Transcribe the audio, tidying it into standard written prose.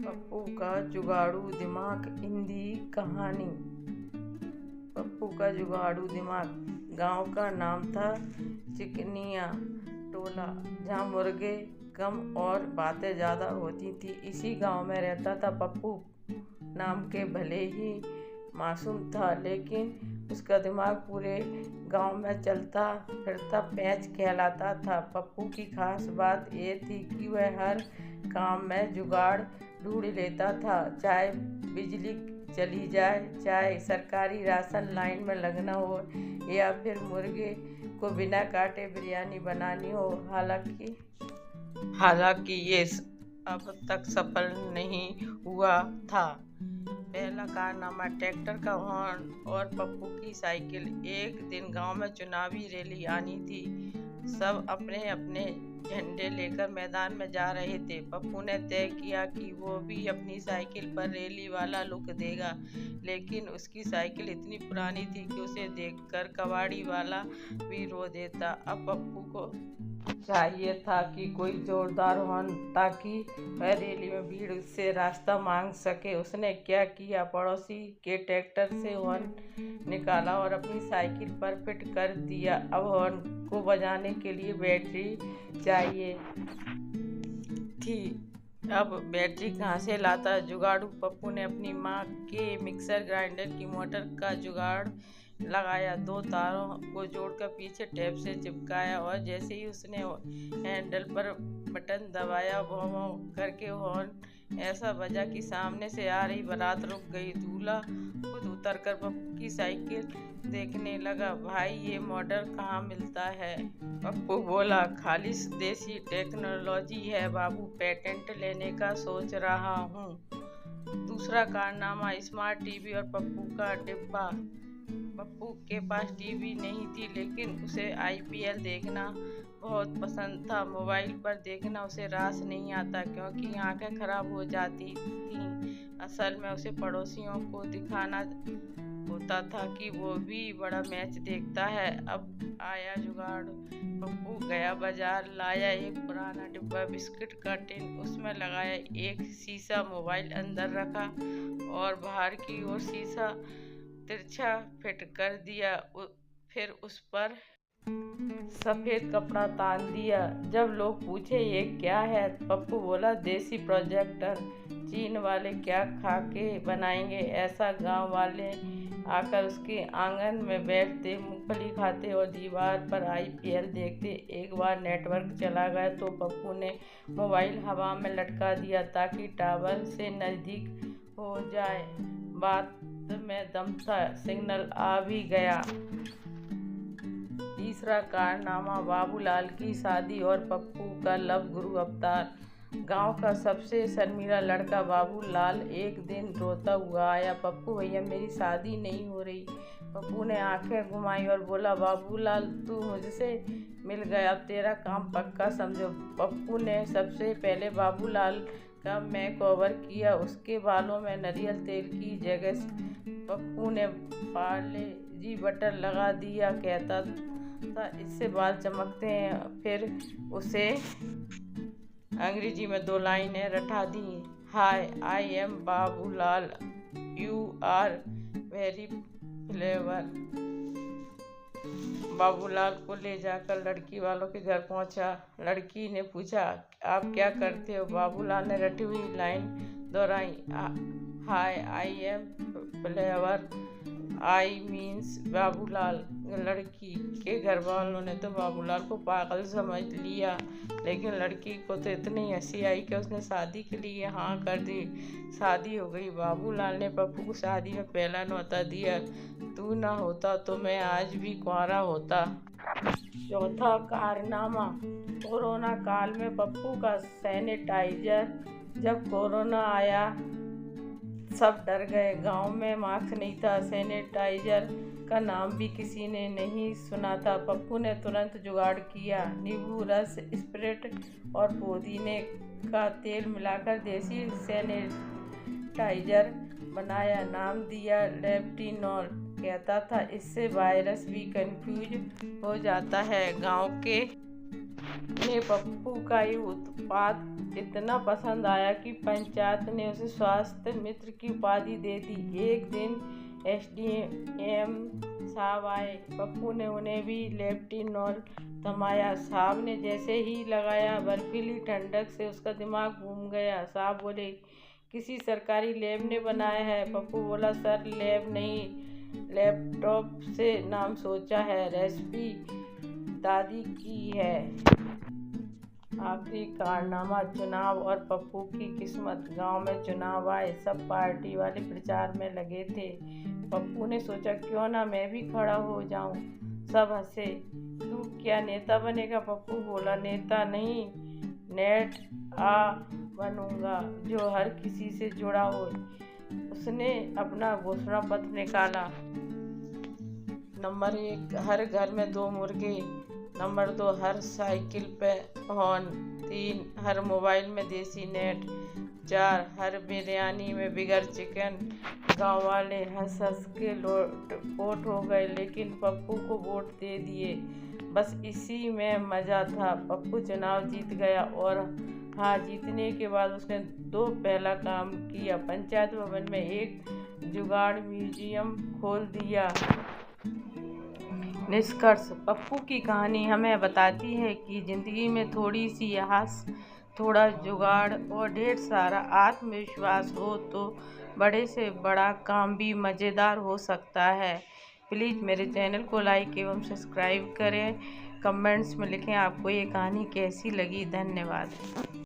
पप्पू का जुगाड़ू दिमाग हिंदी कहानी। पप्पू का जुगाड़ू दिमाग। गांव का नाम था चिकनिया टोला, जहाँ मुर्गे कम और बातें ज़्यादा होती थी। इसी गांव में रहता था पप्पू नाम के भले ही मासूम था, लेकिन उसका दिमाग पूरे गांव में चलता फिरता पेंच कहलाता था। पप्पू की खास बात ये थी कि वह हर काम में जुगाड़ ढूंढ लेता था, चाहे बिजली चली जाए, चाहे सरकारी राशन लाइन में लगना हो, या फिर मुर्गे को बिना काटे बिरयानी बनानी हो। हालांकि ये अब तक सफल नहीं हुआ था। पहला कारनामा ट्रैक्टर का हॉर्न और पप्पू की साइकिल। एक दिन गांव में चुनावी रैली आनी थी। सब अपने अपने झंडे लेकर मैदान में जा रहे थे। पप्पू ने तय किया कि वो भी अपनी साइकिल पर रैली वाला लुक देगा, लेकिन उसकी साइकिल इतनी पुरानी थी कि उसे देखकर कबाड़ी वाला भी रो देता। अब पप्पू को चाहिए था कि कोई जोरदार हॉर्न, ताकि वह रैली में भीड़ से रास्ता मांग सके। उसने क्या किया, पड़ोसी के ट्रैक्टर से हॉर्न निकाला और अपनी साइकिल पर फिट कर दिया। अब हॉर्न को बजाने के लिए बैटरी चाहिए थी। अब बैटरी कहाँ से लाता जुगाड़ू? पप्पू ने अपनी माँ के मिक्सर ग्राइंडर की मोटर का जुगाड़ लगाया, 2 तारों को जोड़कर पीछे टेप से चिपकाया, और जैसे ही उसने हैंडल पर बटन दबाया, भौं भौं करके हॉर्न ऐसा बजा कि सामने से आ रही बारात रुक गई। दूल्हा खुद उतरकर पप्पू की साइकिल देखने लगा। भाई, ये मॉडल कहाँ मिलता है? पप्पू बोला, खालिस देसी टेक्नोलॉजी है बाबू, पेटेंट लेने का सोच रहा हूँ। दूसरा कारनामा स्मार्ट टीवी और पप्पू का डिब्बा। पप्पू के पास टीवी नहीं थी, लेकिन उसे IPL देखना बहुत पसंद था। मोबाइल पर देखना उसे रास नहीं आता, क्योंकि आंखें खराब हो जाती थीं। असल में उसे पड़ोसियों को दिखाना होता था कि वो भी बड़ा मैच देखता है। अब आया जुगाड़। पप्पू गया बाजार, लाया एक पुराना डिब्बा बिस्किट का टिन, उसमें लगाया एक शीशा मोबाइल अंदर रखा और बाहर की ओर शीशा तिरछा फिट कर दिया। फिर उस पर सफेद कपड़ा तान दिया। जब लोग पूछे ये क्या है, पप्पू बोला, देसी प्रोजेक्टर। चीन वाले क्या खा के बनाएंगे ऐसा? गांव वाले आकर उसके आंगन में बैठते, मूंगफली खाते और दीवार पर IPL देखते। एक बार नेटवर्क चला गया तो पप्पू ने मोबाइल हवा में लटका दिया, ताकि टावर से नज़दीक हो जाए। बात में दम था, सिग्नल आ भी गया। तीसरा कारनामा बाबूलाल की शादी और पप्पू का लव गुरु अवतार। गांव का सबसे शर्मीला लड़का बाबूलाल एक दिन रोता हुआ आया, पप्पू भैया, मेरी शादी नहीं हो रही। पप्पू ने आंखें घुमाई और बोला, बाबूलाल, तू मुझसे मिल गया, अब तेरा काम पक्का समझो। पप्पू ने सबसे पहले बाबूलाल का मेकओवर किया। उसके बालों में नारियल तेल की जगह पप्पू ने पार्ले जी बटर लगा दिया। कहता था, इससे बाल चमकते हैं। फिर उसे अंग्रेजी में 2 लाइनें रटा दी। Hi, I am Babulal, you are very clever. Babulal को ले जाकर लड़की वालों के घर पहुंचा। लड़की ने पूछा, आप क्या करते हो? बाबूलाल ने रटी हुई लाइन दोहराई, hi, I am clever, I means Babulal. लड़की के घर वालों ने तो बाबूलाल को पागल समझ लिया, लेकिन लड़की को तो इतनी हंसी आई कि उसने शादी के लिए हाँ कर दी। शादी हो गई। बाबूलाल ने पप्पू को शादी में पहला न्योता दिया। तू ना होता तो मैं आज भी कुंवारा होता। चौथा कारनामा कोरोना काल में पप्पू का सैनिटाइजर। जब कोरोना आया सब डर गए। गांव में मास्क नहीं था, सैनिटाइजर का नाम भी किसी ने नहीं सुना था। पप्पू ने तुरंत जुगाड़ किया, नींबू रस, स्प्रिट और पुदीने का तेल मिलाकर देसी सैनिटाइजर बनाया। नाम दिया लेप्टिनॉल। कहता था, इससे वायरस भी कंफ्यूज हो जाता है। गांव के ने पप्पू का ये उत्पाद इतना पसंद आया कि पंचायत ने उसे स्वास्थ्य मित्र की उपाधि दे दी। एक दिन एसडीएम साहब आए। पप्पू ने उन्हें भी लेप्टिनॉल थमाया। साहब ने जैसे ही लगाया, बर्फीली ठंडक से उसका दिमाग घूम गया। साहब बोले, किसी सरकारी लैब ने बनाया है? पप्पू बोला, सर लैब नहीं, लैपटॉप से नाम सोचा है, रेसिपी दादी की है। आखिरी कारनामा, चुनाव और पप्पू की किस्मत। गांव में चुनाव आए, सब पार्टी वाले प्रचार में लगे थे। पप्पू ने सोचा, क्यों ना मैं भी खड़ा हो जाऊं। सब हंसे। तू क्या नेता बनेगा? पप्पू बोला, नेता नहीं, नेट बनूंगा जो हर किसी से जुड़ा हो। उसने अपना घोषणा पत्र निकाला। नंबर 1, हर घर में 2 मुर्गे। नंबर 2, हर साइकिल पे हॉर्न। 3, हर मोबाइल में देसी नेट। 4, हर बिरयानी में बिगर चिकन। गांव वाले हंस हंस के लोटपोट हो गए, लेकिन पप्पू को वोट दे दिए। बस इसी में मजा था। पप्पू चुनाव जीत गया और हाँ, जीतने के बाद उसने 2 पहला काम किया। पंचायत भवन में एक जुगाड़ म्यूजियम खोल दिया। निष्कर्ष, पप्पू की कहानी हमें बताती है कि जिंदगी में थोड़ी सी आस, थोड़ा जुगाड़ और ढेर सारा आत्मविश्वास हो तो बड़े से बड़ा काम भी मज़ेदार हो सकता है। प्लीज़ मेरे चैनल को लाइक एवं सब्सक्राइब करें। कमेंट्स में लिखें आपको ये कहानी कैसी लगी। धन्यवाद।